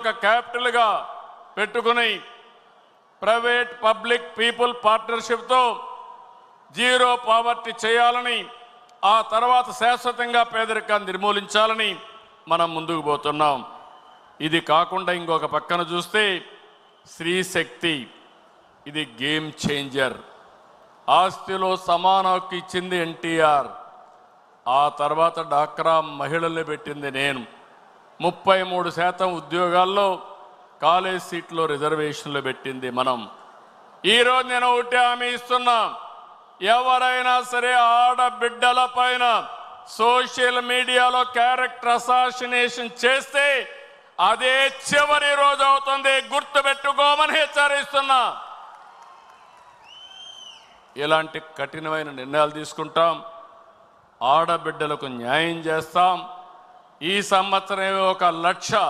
ఒక క్యాపిటల్గా పెట్టుకుని ప్రైవేట్ పబ్లిక్ పీపుల్ పార్ట్నర్షిప్తో జీరో పావర్టీ చేయాలని, ఆ తర్వాత శాశ్వతంగా పేదరికాన్ని నిర్మూలించాలని మనం ముందుకు పోతున్నాం. ఇది కాకుండా ఇంకొక పక్కన చూస్తే స్త్రీ శక్తి, ఇది గేమ్ చేంజర్. ఆస్తిలో సమాన హక్కు ఇచ్చింది ఎన్టీఆర్, ఆ తర్వాత డాక్రా మహిళల్ని పెట్టింది నేను. 33% ఉద్యోగాల్లో కాలేజ్ సీట్లో రిజర్వేషన్లు పెట్టింది మనం. ఈరోజు నేను ఒకటే హామీ ఇస్తున్నా, ఎవరైనా సరే ఆడబిడ్డల పైన సోషల్ మీడియాలో క్యారెక్టర్ అసాసినేషన్ చేస్తే అదే చివరి రోజు అవుతుంది, గుర్తుపెట్టుకోమని హెచ్చరిస్తున్నా. ఇలాంటి కఠినమైన నిర్ణయాలు తీసుకుంటాం, ఆడబిడ్డలకు న్యాయం చేస్తాం. ఈ సంవత్సరం 1,00,000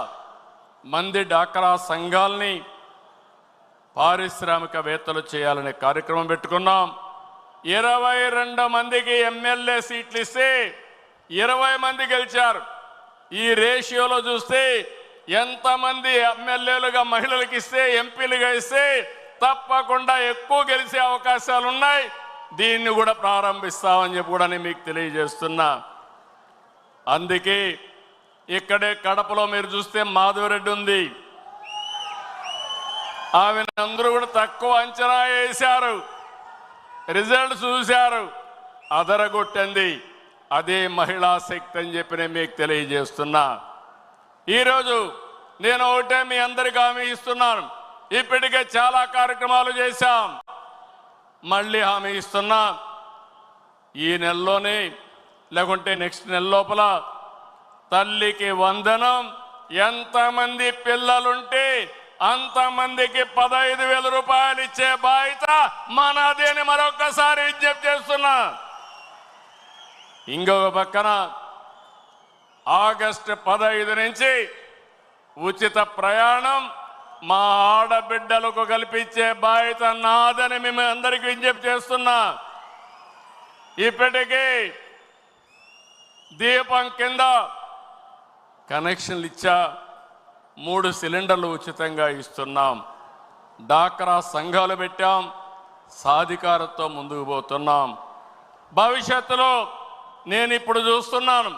మంది డాక్రా సంఘాలని పారిశ్రామికవేత్తలు చేయాలనే కార్యక్రమం పెట్టుకున్నాం. 22 మందికి ఎమ్మెల్యే సీట్లు ఇస్తే 20 మంది గెలిచారు. ఈ రేషియోలో చూస్తే ఎంతమంది ఎమ్మెల్యేలుగా మహిళలకు ఇస్తే, ఎంపీలుగా ఇస్తే తప్పకుండా ఎక్కువ గెలిచే అవకాశాలు ఉన్నాయి. దీన్ని కూడా ప్రారంభిస్తామని చెప్పి కూడా నేను మీకు తెలియజేస్తున్నా. అందుకే ఇక్కడే కడపలో మీరు చూస్తే మాధవరెడ్డి ఉంది, ఆమెను అందరూ కూడా తక్కువ అంచనా వేశారు, రిజల్ట్ చూశారు, అదరగొట్టింది. అదే మహిళా శక్తి అని చెప్పి నేను మీకు తెలియజేస్తున్నా. ఈరోజు నేను ఒకటే మీ అందరికీ హామీ ఇస్తున్నాను, ఇప్పటికే చాలా కార్యక్రమాలు చేశాం, మళ్ళీ హామీ ఇస్తున్నా. ఈ నెలలోనే లేకుంటే నెక్స్ట్ నెల లోపల తల్లికి వందనం, ఎంతమంది పిల్లలుంటే అంతమందికి 15,000 రూపాయలు ఇచ్చే బాధ్యత మనది అని మరొకసారి విజ్ఞప్తి చేస్తున్నా. ఇంకొక పక్కన ఆగస్టు 15 నుంచి ఉచిత ప్రయాణం మా ఆడబిడ్డలకు కల్పించే బాధ్యత నాదని మేము అందరికీ విజ్ఞప్తి చేస్తున్నా. ఇప్పటికీ దీపం కింద కనెక్షన్లు ఇచ్చా, 3 సిలిండర్లు ఉచితంగా ఇస్తున్నాం. డాక్రా సంఘాలు పెట్టాం, సాధికారతో ముందుకు పోతున్నాం. భవిష్యత్తులో నేను ఇప్పుడు చూస్తున్నాను,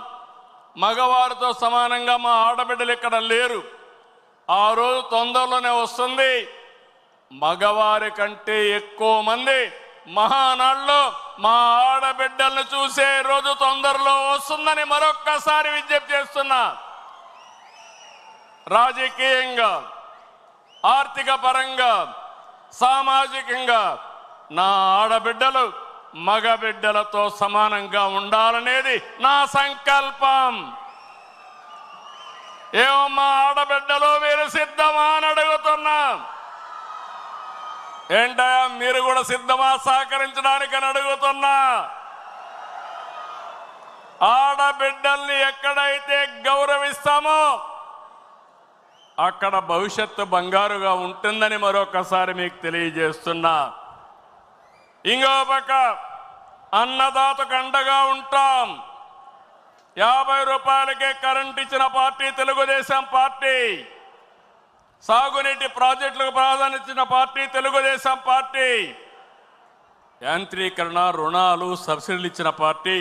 మగవారితో సమానంగా మా ఆడబిడ్డలు ఇక్కడ లేరు. ఆ రోజు తొందరలోనే వస్తుంది, మగవారి కంటే ఎక్కువ మంది మహానాడులో మా ఆడబిడ్డలను చూసే రోజు తొందరలో వస్తుందని మరొక్కసారి విజ్ఞప్తి చేస్తున్నా. రాజకీయంగా, ఆర్థిక పరంగా, సామాజికంగా నా ఆడబిడ్డలు మగబిడ్డలతో సమానంగా ఉండాలనేది నా సంకల్పం. ఏమో మా ఆడబిడ్డలు మీరు సిద్ధమా అని అడుగుతున్నా. ఏంటయ్యా మీరు కూడా సిద్ధమా సహకరించడానికి అని అడుగుతున్నా. ఆడబిడ్డల్ని ఎక్కడైతే గౌరవిస్తామో అక్కడ భవిష్యత్తు బంగారుగా ఉంటుందని మరొకసారి మీకు తెలియజేస్తున్నా. ఇంకో పక్క అన్నదాతకు అండగా ఉంటాం. 50 రూపాయలకే కరెంట్ ఇచ్చిన పార్టీ తెలుగుదేశం పార్టీ. సాగునీటి ప్రాజెక్టులకు ప్రాధాన్యత ఇచ్చిన పార్టీ తెలుగుదేశం పార్టీ. యాంత్రీకరణ, రుణాలు, సబ్సిడీలు ఇచ్చిన పార్టీ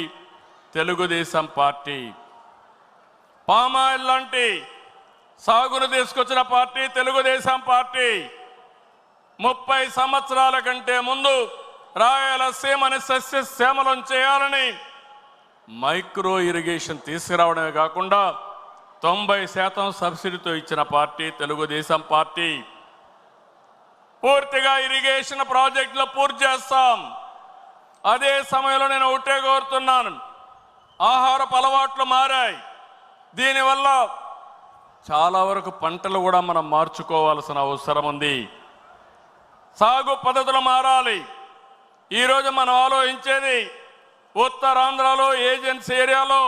తెలుగుదేశం పార్టీ. పామాయిల్ లాంటి సాగును తీసుకొచ్చిన పార్టీ తెలుగుదేశం పార్టీ. 30 సంవత్సరాల కంటే ముందు రాయలసీమని సస్యశ్యామలం చేయాలని మైక్రో ఇరిగేషన్ తీసుకురావడమే కాకుండా 90% సబ్సిడీతో ఇచ్చిన పార్టీ తెలుగుదేశం పార్టీ. పూర్తిగా ఇరిగేషన్ ప్రాజెక్టులు పూర్తి చేస్తాం. అదే సమయంలో నేను ఒకటే కోరుతున్నాను, ఆహారపు అలవాట్లు మారాయి. దీనివల్ల చాలా వరకు పంటలు కూడా మనం మార్చుకోవాల్సిన అవసరం ఉంది. సాగు పద్ధతులు మారాలి. ఈరోజు మనం ఆలోచించేది ఉత్తరాంధ్రలో ఏజెన్సీ ఏరియాలో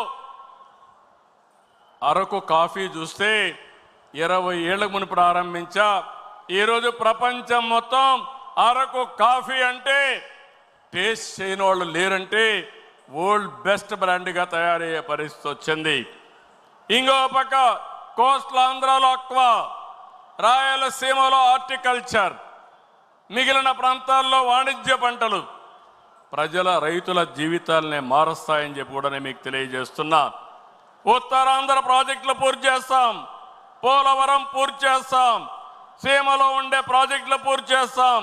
అరకు కాఫీ చూస్తే 20 ఏళ్ల మునుపు ప్రారంభించా. ఈరోజు ప్రపంచం మొత్తం అరకు కాఫీ అంటే టేస్ట్ చేయని వాళ్ళు లేరంటే వరల్డ్ బెస్ట్ బ్రాండ్గా తయారయ్యే పరిస్థితి వచ్చింది. ఇంకో పక్క కోస్టల్ ఆంధ్రాలో అక్వా, రాయలసీమలో హార్టికల్చర్, మిగిలిన ప్రాంతాల్లో వాణిజ్య పంటలు రైతుల జీవితాలనే మారుస్తాయని చెప్పి కూడా నేను మీకు తెలియజేస్తున్నా. ఉత్తరాంధ్ర ప్రాజెక్టులు పూర్తి చేస్తాం, పోలవరం పూర్తి చేస్తాం, సీమలో ఉండే ప్రాజెక్టులు పూర్తి చేస్తాం.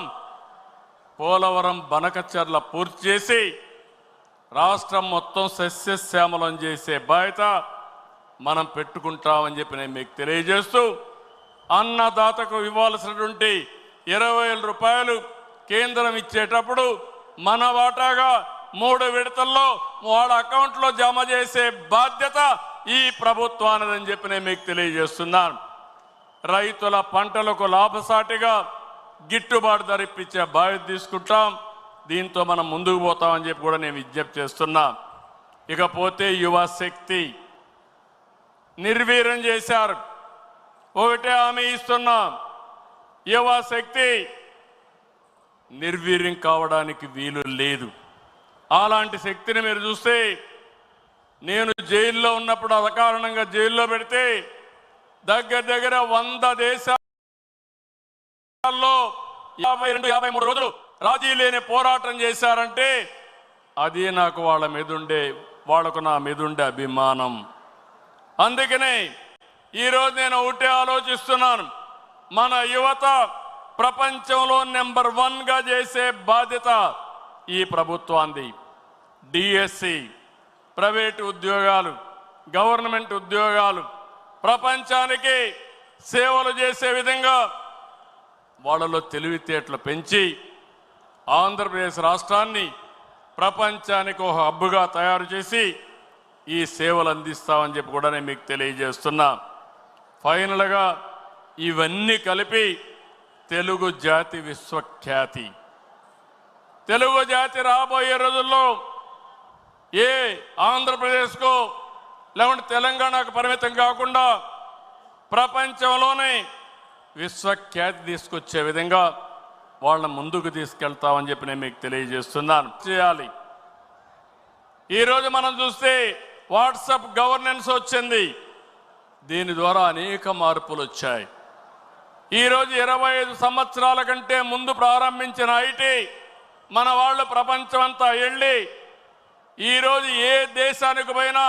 పోలవరం బనకచర్ల పూర్తి చేసి రాష్ట్రం మొత్తం సస్యశ్యామలం చేసే బాధ్యత మనం పెట్టుకుంటామని చెప్పి నేను మీకు తెలియజేస్తూ, అన్నదాతకు ఇవ్వాల్సినటువంటి 20,000 రూపాయలు కేంద్రం ఇచ్చేటప్పుడు మన వాటాగా 3 విడతల్లో వాళ్ళ అకౌంట్లో జమ చేసే బాధ్యత ఈ ప్రభుత్వానిదని చెప్పి నేను మీకు తెలియజేస్తున్నాను. రైతుల పంటలకు లాభసాటిగా గిట్టుబాటు ధర ఇప్పించే బాధ్యత తీసుకుంటాం. దీంతో మనం ముందుకు పోతామని చెప్పి కూడా నేను విజ్ఞప్తి చేస్తున్నా. ఇకపోతే యువశక్తి నిర్వీర్యం చేశారు. ఒకటే హామీ ఇస్తున్నా, యువశక్తి నిర్వీర్యం కావడానికి వీలు లేదు. అలాంటి శక్తిని మీరు చూస్తే, నేను జైల్లో ఉన్నప్పుడు అకారణంగా జైల్లో పెడితే దగ్గర 100 దేశాల్లో 52-53 రోజులు రాజీ లేని పోరాటం చేశారంటే అది నాకు వాళ్లకు నా మీదుండే అభిమానం. అందుకనే ఈరోజు నేను ఒకటే ఆలోచిస్తున్నాను, మన యువత ప్రపంచంలో నెంబర్ 1గా చేసే బాధ్యత ఈ ప్రభుత్వాన్ని. డిఎస్సి, ప్రైవేటు ఉద్యోగాలు, గవర్నమెంట్ ఉద్యోగాలు ప్రపంచానికి సేవలు చేసే విధంగా వాళ్ళలో తెలివితేటలు పెంచి ఆంధ్రప్రదేశ్ రాష్ట్రాన్ని ప్రపంచానికి ఒక హబ్బుగా తయారు చేసి ఈ సేవలు అందిస్తామని చెప్పి కూడా నేను మీకు తెలియజేస్తున్నా. ఫైనల్గా ఇవన్నీ కలిపి తెలుగు జాతి విశ్వఖ్యాతి, తెలుగు జాతి రాబోయే రోజుల్లో ఏ ఆంధ్రప్రదేశ్కో లేకుంటే తెలంగాణకు పరిమితం కాకుండా ప్రపంచంలోనే విశ్వఖ్యాతి తీసుకొచ్చే విధంగా వాళ్ళని ముందుకు తీసుకెళ్తామని చెప్పి నేను మీకు తెలియజేస్తున్నాను. చేయాలి. ఈరోజు మనం చూస్తే వాట్సాప్ గవర్నెన్స్ వచ్చింది. దీని ద్వారా అనేక మార్పులు వచ్చాయి. ఈరోజు 25 సంవత్సరాల కంటే ముందు ప్రారంభించిన ఐటీ మన వాళ్ళు ప్రపంచమంతా వెళ్ళి ఈరోజు ఏ దేశానికి పోయినా